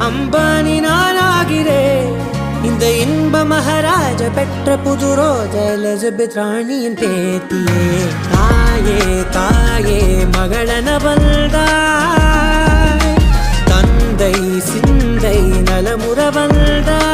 அம்பானி நானாகிறேன் இந்த இன்ப மகாராஜ பெற்ற புது ரோஜா எலிசபெத் ராணியின் பேத்தியே தாயே தாயே மகளன வந்தாய் தந்தை சிந்தை நலமுற வந்தாய்